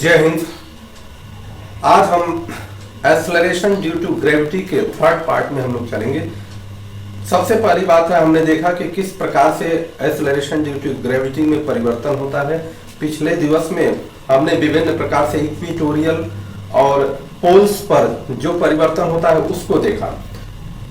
जय हिंद। आज हम एक्सेलरेशन ड्यू टू ग्रेविटी के थर्ड पार्ट में हम लोग चलेंगे। सबसे पहली बात है, हमने देखा कि किस प्रकार से एक्सेलरेशन ड्यू टू ग्रेविटी में परिवर्तन होता है। पिछले दिवस में हमने विभिन्न प्रकार से इक्वेटोरियल और पोल्स पर जो परिवर्तन होता है उसको देखा,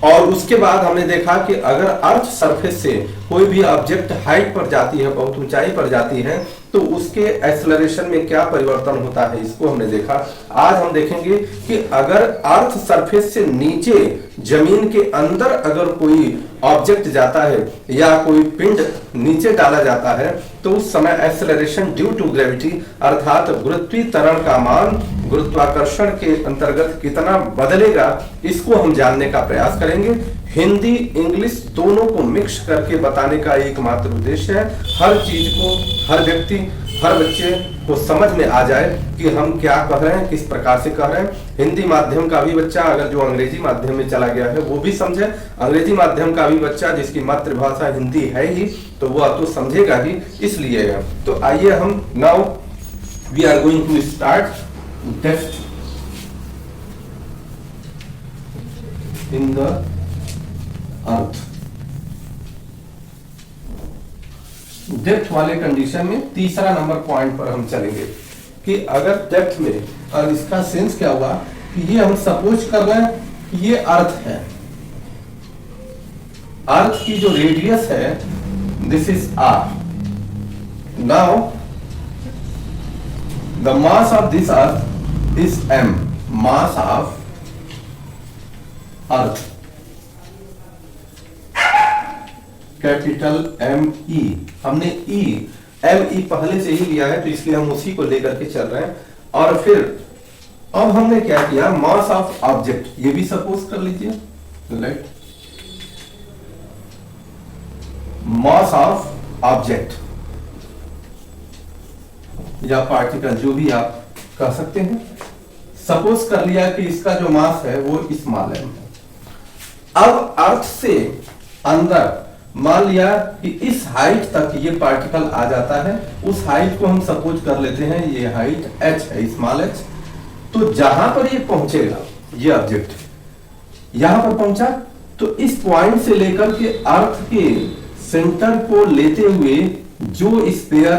और उसके बाद हमने देखा कि अगर अर्थ सरफेस से कोई भी ऑब्जेक्ट हाइट पर जाती है, बहुत ऊंचाई पर जाती है, तो उसके एक्सेलरेशन में क्या परिवर्तन होता है, इसको हमने देखा। आज हम देखेंगे कि अगर अर्थ सरफेस से नीचे जमीन के अंदर अगर कोई ऑब्जेक्ट जाता है या कोई पिंड नीचे डाला जाता है तो उस समय एक्सेलरेशन ड्यू टू ग्रेविटी अर्थात गुरुत्वीय त्वरण का मान गुरुत्वाकर्षण के अंतर्गत कितना बदलेगा, इसको हम जानने का प्रयास करेंगे। हिंदी इंग्लिश दोनों को मिक्स करके बताने का एकमात्र उद्देश्य है, हर चीज को हर व्यक्ति हर बच्चे को समझ में आ जाए कि हम क्या कह रहे हैं, किस प्रकार से कह रहे हैं। हिंदी माध्यम का भी बच्चा अगर जो अंग्रेजी माध्यम में चला गया है वो भी समझे, अंग्रेजी माध्यम का भी बच्चा जिसकी मातृभाषा हिंदी है ही तो वह तो समझेगा ही, इसलिए है। तो आइए हम now we are going to start depth in the earth. Depth वाले कंडीशन में तीसरा नंबर पॉइंट पर हम चलेंगे कि अगर डेप्थ में, और इसका सेंस क्या हुआ कि ये हम सपोज कर रहे हैं कि ये अर्थ है, अर्थ की जो रेडियस है this is R. Now the mass of this earth is m, mass of earth capital M E. हमने ई एम ई पहले से ही लिया है तो इसलिए हम उसी को लेकर के चल रहे हैं। और फिर अब हमने क्या किया, मास ऑफ ऑब्जेक्ट, ये भी सपोज कर लीजिए, लेट मास ऑफ ऑब्जेक्ट या पार्टिकल जो भी आप कह सकते हैं, सपोज कर लिया कि इसका जो मास है वो स्मॉल m है। अब अर्थ से अंदर मान लिया कि इस हाइट तक ये पार्टिकल आ जाता है, उस हाइट को हम सपोज कर लेते हैं ये हाइट h है, स्मॉल h। तो जहां पर ये पहुंचेगा, ये ऑब्जेक्ट यहां पर पहुंचा, तो इस पॉइंट से लेकर के अर्थ के सेंटर को लेते हुए जो स्फीयर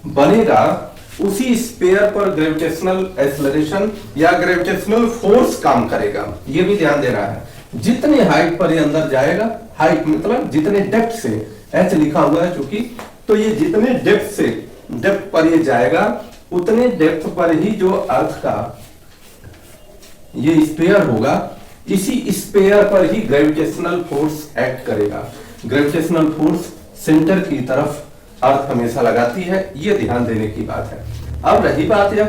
बनेगा उसी स्फीयर पर ग्रेविटेशनल एक्सेलरेशन या ग्रेविटेशनल फोर्स काम करेगा। ये भी ध्यान दे रहा है, जितने हाइट पर ये अंदर जाएगा, हाइट मतलब जितने डेप्थ से, एच लिखा हुआ है चूंकि, तो ये जितने डेप्थ से डेप्थ पर ये जाएगा उतने डेप्थ पर ही जो अर्थ का ये स्फीयर होगा, इसी स्फीयर पर ही ग्रेविटेशनल फोर्स एक्ट करेगा। ग्रेविटेशनल फोर्स सेंटर की तरफ अर्थ हमेशा लगाती है, ये ध्यान देने की बात है। अब रही बात यह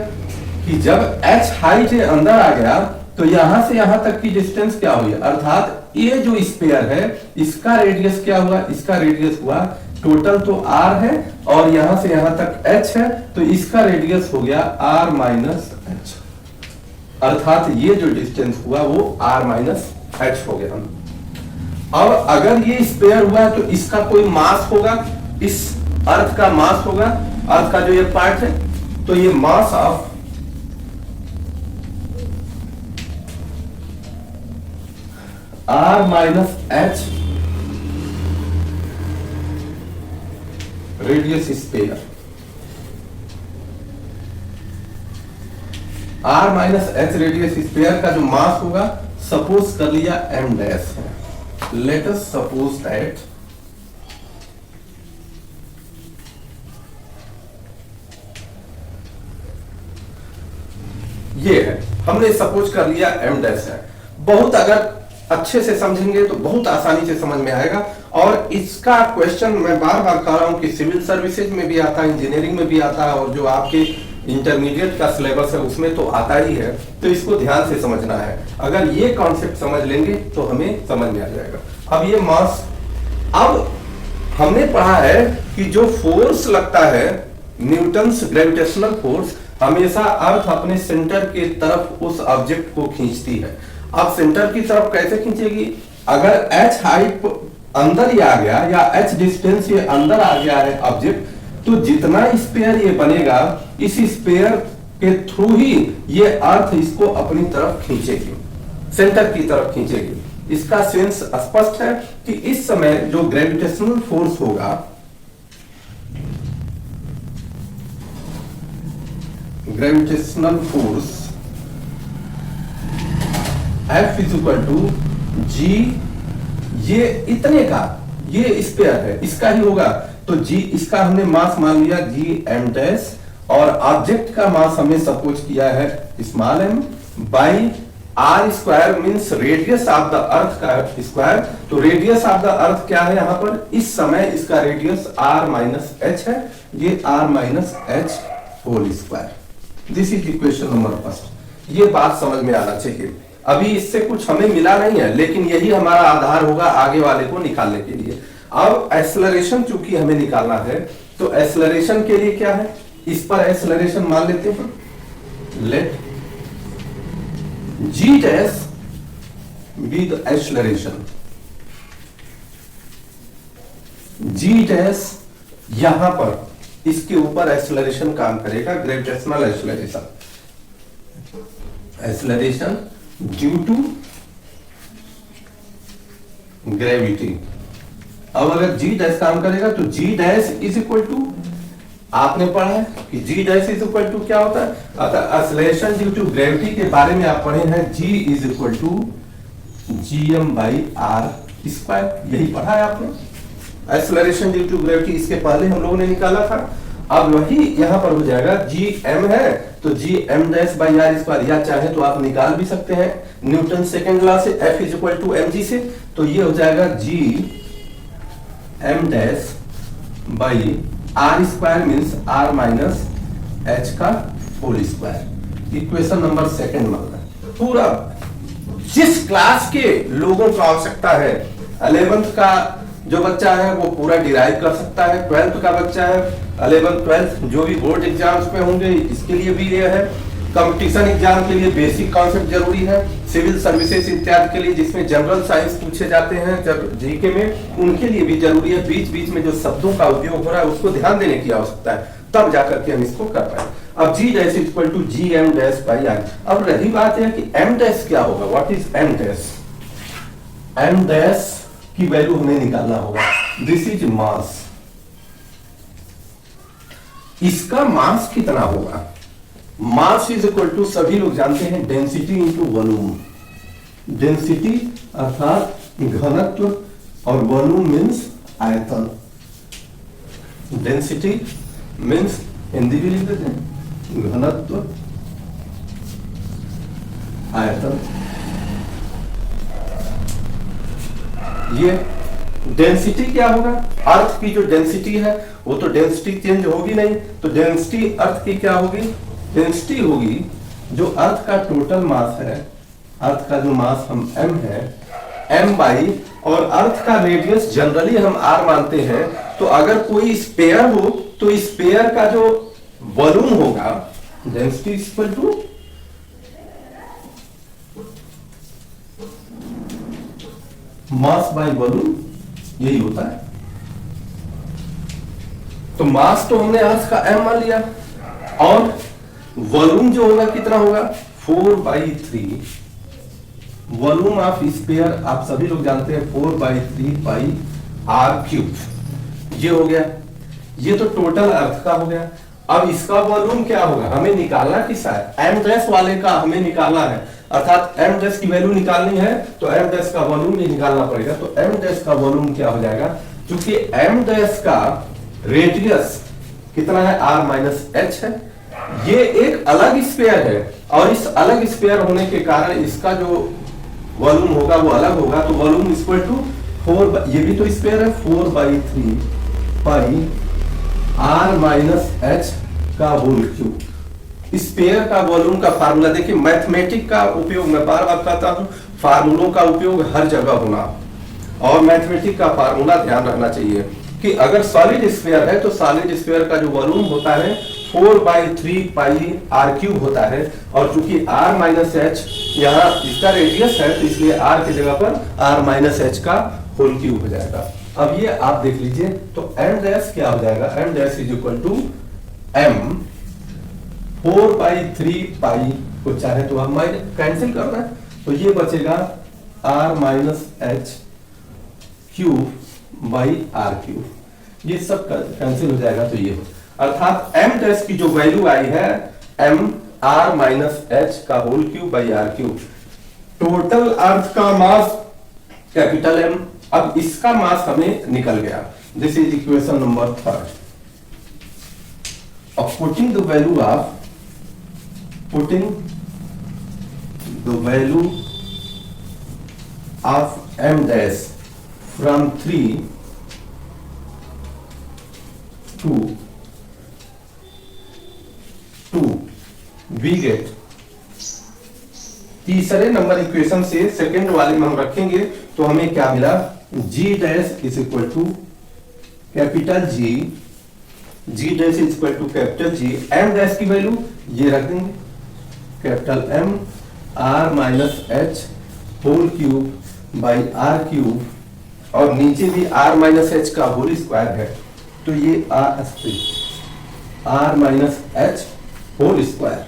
कि जब एच हाइट अंदर आ गया तो यहां से यहां तक की डिस्टेंस क्या हुई, अर्थात ये जो स्फीयर है इसका रेडियस क्या हुआ, इसका रेडियस हुआ, टोटल तो r है और यहां से यहां तक h है, तो इसका रेडियस हो गया r माइनस h, अर्थात ये जो डिस्टेंस हुआ वो r माइनस h हो गया। अब अगर ये स्फीयर हुआ है तो इसका कोई मास होगा, इस अर्थ का मास होगा, अर्थ का जो ये पार्ट है, तो ये mass of r minus h radius sphere, r minus h radius sphere का जो मास होगा, सपोज कर लिया m डैश है। लेट अस सपोज दैट ये है, हमने सपोज कर लिया m डैश है। बहुत अगर अच्छे से समझेंगे तो बहुत आसानी से समझ में आएगा, और इसका क्वेश्चन मैं बार बार कह रहा हूं कि सिविल सर्विसेज में भी आता है, इंजीनियरिंग में भी आता है, और जो आपके इंटरमीडिएट का सिलेबस है उसमें तो आता ही है। तो इसको ध्यान से समझना है, अगर ये कॉन्सेप्ट समझ लेंगे तो हमें समझ में आ जाएगा। अब ये मास, अब हमने पढ़ा है कि जो फोर्स लगता है न्यूटन्स ग्रेविटेशनल फोर्स, हमेशा अर्थ अपने सेंटर के तरफ उस ऑब्जेक्ट को खींचती है। अब सेंटर की तरफ कैसे खींचेगी, अगर h हाइट अंदर ही आ गया या h डिस्टेंस ये अंदर आ गया है ऑब्जेक्ट, तो जितना स्पेयर ये बनेगा इस स्पेयर के थ्रू ही ये अर्थ इसको अपनी तरफ खींचेगी, सेंटर की तरफ खींचेगी। इसका सेंस स्पष्ट है कि इस समय जो ग्रेविटेशनल फोर्स होगा, gravitational force F is equal to G, ये इतने का, ये स्पेयर है, इसका ही होगा, तो जी इसका हमने मास मान लिया जी एम डैश, और ऑब्जेक्ट का मास हमने सपोज किया है small M, by R square means radius of the earth का स्क्वायर। तो रेडियस ऑफ द अर्थ क्या है यहाँ पर, इस समय इसका रेडियस आर माइनस एच है, ये R minus H whole square. This is equation number first. ये बात समझ में आना चाहिए। अभी इससे कुछ हमें मिला नहीं है, लेकिन यही हमारा आधार होगा आगे वाले को निकालने के लिए। अब एक्सेलरेशन चूंकि हमें निकालना है, तो एक्सेलरेशन के लिए क्या है, इस पर एक्सेलरेशन मान लेते हैं, let G dash be the acceleration. G dash यहां पर इसके ऊपर एक्सेलरेशन काम करेगा, gravitational acceleration, acceleration due to gravity. अब अगर जी डैश काम करेगा तो G dash is equal to, आपने पढ़ा है कि G dash is equal to क्या होता है, अतः एक्सेलरेशन ड्यू टू ग्रेविटी के बारे में आप पढ़े हैं, G is equal to G M by R square, यही पढ़ा है आपने। एक्सेलरेशन ड्यू टू ग्रेविटी इसके पहले हम लोगों ने निकाला था, अब वही यहां पर हो जाएगा, जी एम है तो G M dash by R square, या चाहे तो आप निकाल भी सकते हैं न्यूटन सेकेंड लॉ से, F is equal to M G से, तो ये हो जाएगा G M dash by R square means R minus H का whole square. Equation number second मान लें। पूरा जिस क्लास के लोगों को आवश्यकता है, 11th का जो बच्चा है वो पूरा डिराइव कर सकता है, 12th का बच्चा है, 11th 12th जो भी बोर्ड एग्जाम्स में होंगे इसके लिए भी ये है, कंपटीशन एग्जाम के लिए बेसिक कॉन्सेप्ट जरूरी है, सिविल सर्विसेज इत्यादि के लिए जिसमें जनरल साइंस पूछे जाते हैं जीके में, उनके लिए भी जरूरी है। बीच बीच में जो शब्दों का उपयोग हो रहा है उसको ध्यान देने की आवश्यकता है, तब जाकर के हम इसको कर पाए। अब G dash equal to G M dash by R. अब रही बात है कि एम डैश क्या होगा, what is M dash. M dash की वैल्यू हमें निकालना होगा, दिस इज मास। इसका मास कितना होगा, मास इज इक्वल टू, सभी लोग जानते हैं, डेंसिटी इंटू वॉल्यूम। डेंसिटी अर्थात घनत्व और वॉल्यूम मीन्स आयतन। डेंसिटी मीन्स हिंदी भी लिख देते हैं, घनत्व आयतन। ये डेंसिटी क्या होगा, अर्थ की जो डेंसिटी है वो तो डेंसिटी चेंज होगी नहीं, तो डेंसिटी अर्थ की क्या होगी, डेंसिटी होगी जो अर्थ का टोटल मास है, अर्थ का जो मास हम m है, m बाई, और अर्थ का रेडियस जनरली हम r मानते हैं, तो अगर कोई स्पेयर हो तो स्पेयर का जो वॉल्यूम होगा, density equal to mass by volume, यही होता है। तो मास तो हमने अर्थ का m मान लिया, और वॉल्यूम जो होगा कितना होगा, 4/3। वॉल्यूम ऑफ स्फीयर आप सभी लोग जानते हैं 4/3 पाई आर क्यूब, ये हो गया। ये तो टोटल अर्थ का हो गया। अब इसका वॉल्यूम क्या होगा, हमें निकालना किसका है, एम डैश वाले का हमें निकालना है, अर्थात एम डैश की वैल्यू निकालनी है तो एम डैश का वॉल्यूम भी निकालना पड़ेगा। तो एम डैश का वॉल्यूम क्या हो जाएगा, क्योंकि एम डैश का रेडियस कितना है, आर माइनस एच है, ये एक अलग स्फीयर है, और इस अलग स्फीयर होने के कारण इसका जो वॉल्यूम होगा वो अलग होगा। तो वॉल्यूम इक्वल टू 4, ये भी तो स्फीयर है, 4/3 पाई आर माइनस एच का होल क्यूब। स्फीयर का वॉल्यूम का फार्मूला देखिए, मैथमेटिक का उपयोग मैं बार बार कहता हूं, फार्मूलों का उपयोग हर जगह होना, और मैथमेटिक का फार्मूला ध्यान रखना चाहिए कि अगर सॉलिड स्फीयर है तो सॉलिड स्फीयर का जो वॉल्यूम होता है 4/3 पाई आर क्यूब होता है, और चूंकि आर माइनस एच यहाँ इसका रेडियस है तो इसलिए आर की जगह पर आर माइनस एच का होल क्यूब हो जाएगा। अब ये आप देख लीजिए, तो एम डैश क्या हो जाएगा, M dash is equal to M 4/3 को चाहे तो हम कैंसिल करना है, तो ये बचेगा r minus H cube by R cube, ये सब कैंसिल हो जाएगा। तो ये अर्थात m डैश की जो वैल्यू आई है m r माइनस एच का whole cube by R cube, total earth का मास कैपिटल M। अब इसका मास हमें निकल गया। This is equation number 3। of putting the value of m dash from 3 to 2 we get, तीसरे नंबर इक्वेशन से सेकंड वाले में हम रखेंगे तो हमें क्या मिला, g dash is equal to capital G dash is equal to capital G, m dash की वैल्यू ये रख देंगे capital M r minus H whole cube by R cube, और नीचे भी r माइनस एच का होल स्क्वायर है, तो ये r minus H whole square.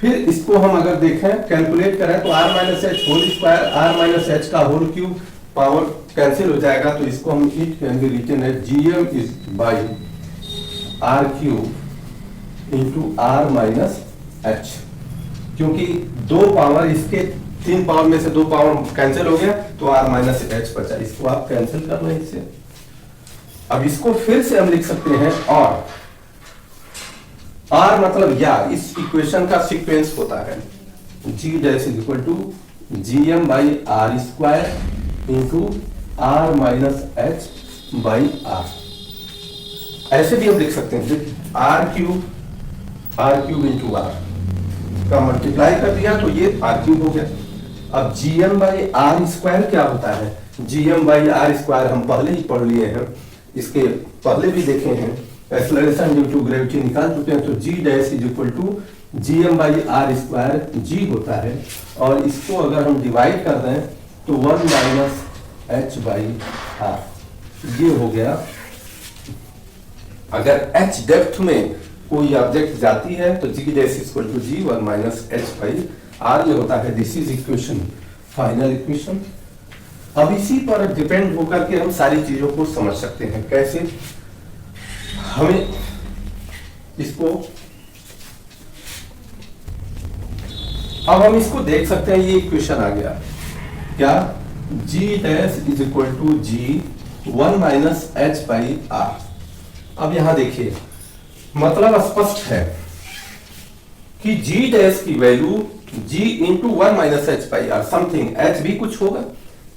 फिर इसको हम अगर देखें कैलकुलेट करें तो r minus H whole square r minus H का होल क्यूब पावर कैंसिल हो जाएगा, तो इसको हम it can be written as gm is by R cube into R minus H, क्योंकि दो पावर इसके 3 पावर में से 2 पावर कैंसिल हो गया तो r माइनस एच बचा, इसको आप कैंसिल कर लें इससे। अब इसको फिर से हम लिख सकते हैं और r मतलब या, इस इक्वेशन का सीक्वेंस होता है g dash is equal to gm by R square into R minus H by R. ऐसे भी हम लिख सकते हैं आर क्यूब इंटू आर का मल्टीप्लाई कर दिया तो ये आर क्यूब हो गया। अब gm बाई आर स्क्वायर क्या होता है, gm बाई आर स्क्वायर हम पहले ही पढ़ लिए हैं, इसके पहले भी देखे हैं, एक्सेलरेशन ड्यू टू ग्रेविटी निकाल चुके हैं। तो g dash is equal to gm by R square g होता है, और इसको अगर हम डिवाइड कर दें तो 1 माइनस एच बाई आर, ये हो गया। अगर h डेप्थ में कोई ऑब्जेक्ट जाती है तो g dash equal to g 1 minus H by R, ये होता है। This is equation, final equation. अब इसी पर डिपेंड होकर के हम सारी चीजों को समझ सकते हैं। कैसे, हमें इसको, अब हम इसको देख सकते हैं, ये इक्वेशन आ गया क्या, g dash is equal to g 1 minus H by R. अब यहां देखिए, मतलब स्पष्ट है कि g डैश की value g into 1 minus H by R, something h भी कुछ होगा,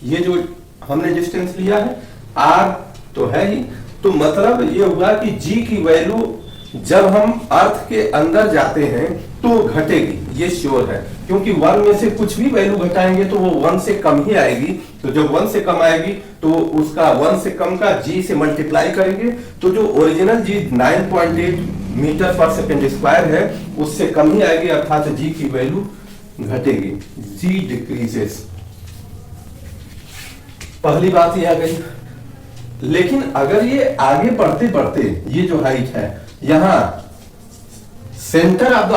ये जो हमने डिस्टेंस लिया है r तो है ही, तो मतलब ये हुआ कि g की वैल्यू जब हम अर्थ के अंदर जाते हैं तो घटेगी, ये श्योर है, क्योंकि 1 में से कुछ भी वैल्यू घटाएंगे तो वो 1 से कम ही आएगी। तो जब 1 से कम आएगी तो उसका 1 से कम का g से मल्टीप्लाई करेंगे, तो जो ओरिजिनल g 9.8 मीटर पर सेकेंड स्क्वायर है उससे कम ही आएगी, अर्थात g की वैल्यू घटेगी, g डिक्रीजेस। पहली बात यह आ गई। लेकिन अगर ये आगे बढ़ते बढ़ते ये जो हाइट है यहां सेंटर ऑफ द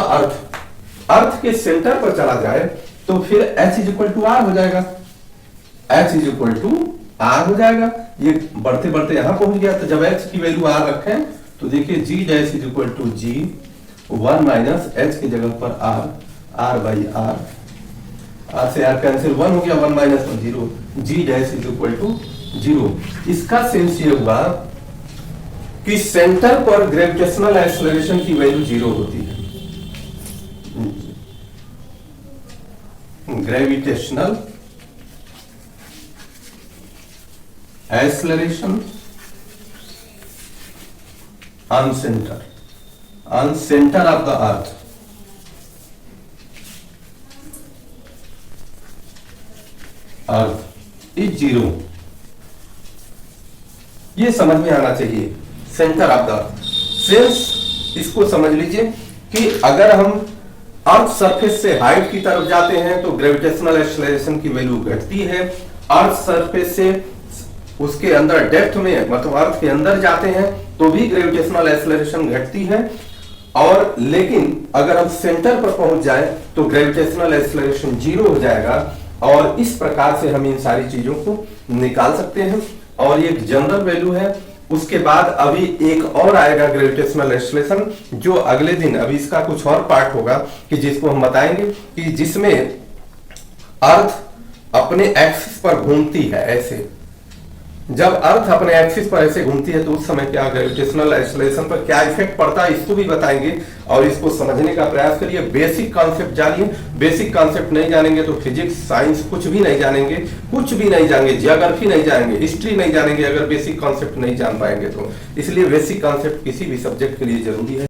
अर्थ के सेंटर पर चला जाए तो फिर h is equal to R हो जाएगा, h is equal to R हो जाएगा। ये बढ़ते बढ़ते यहां पहुंच गया, तो जब h की वैल्यू आर रखें तो देखिए g dash is equal to g 1 minus h की जगह पर r बाई r, r से r कैंसिल, 1 हो गया, 1 minus 0, g dash is equal to 0। इसका सेंस ये हुआ कि सेंटर पर ग्रेविटेशनल एक्सेलरेशन की वैल्यू 0 होती है। Gravitational acceleration on centre of the earth is 0। ये समझ में आना चाहिए, centre of the earth. Sense इसको समझ लीजिए कि अगर हम अर्थ सरफेस से हाइट की तरफ जाते हैं तो ग्रेविटेशनल एक्सेलरेशन की वैल्यू घटती है, अर्थ सरफेस से उसके अंदर डेप्थ में मतलब अर्थ के अंदर जाते हैं तो भी ग्रेविटेशनल एक्सेलरेशन घटती है, और लेकिन अगर हम सेंटर पर पहुंच जाए तो ग्रेविटेशनल एक्सेलरेशन 0 हो जाएगा, और इस प्रकार से हम इन सारी चीजों को निकाल सकते हैं। और ये एक जनरल वैल्यू है। उसके बाद अभी एक और आएगा ग्रेविटेशनल एक्सेलरेशन, जो अगले दिन, अभी इसका कुछ और पार्ट होगा कि जिसको हम बताएंगे, कि जिसमें अर्थ अपने एक्सिस पर घूमती है ऐसे। जब अर्थ अपने एक्सिस पर ऐसे घूमती है तो उस समय क्या ग्रेविटेशनल एक्सेलरेशन पर क्या इफेक्ट पड़ता है, इसको भी बताएंगे। और इसको समझने का प्रयास करिए। बेसिक कॉन्सेप्ट जानिए। बेसिक कॉन्सेप्ट नहीं जानेंगे तो फिजिक्स साइंस कुछ भी नहीं जानेंगे, कुछ भी नहीं जानेंगे, ज्योग्राफी नहीं जानेंगे, हिस्ट्री नहीं जानेंगे, अगर बेसिक कॉन्सेप्ट नहीं जान पाएंगे तो। इसलिए बेसिक कॉन्सेप्ट किसी भी सब्जेक्ट के लिए जरूरी है।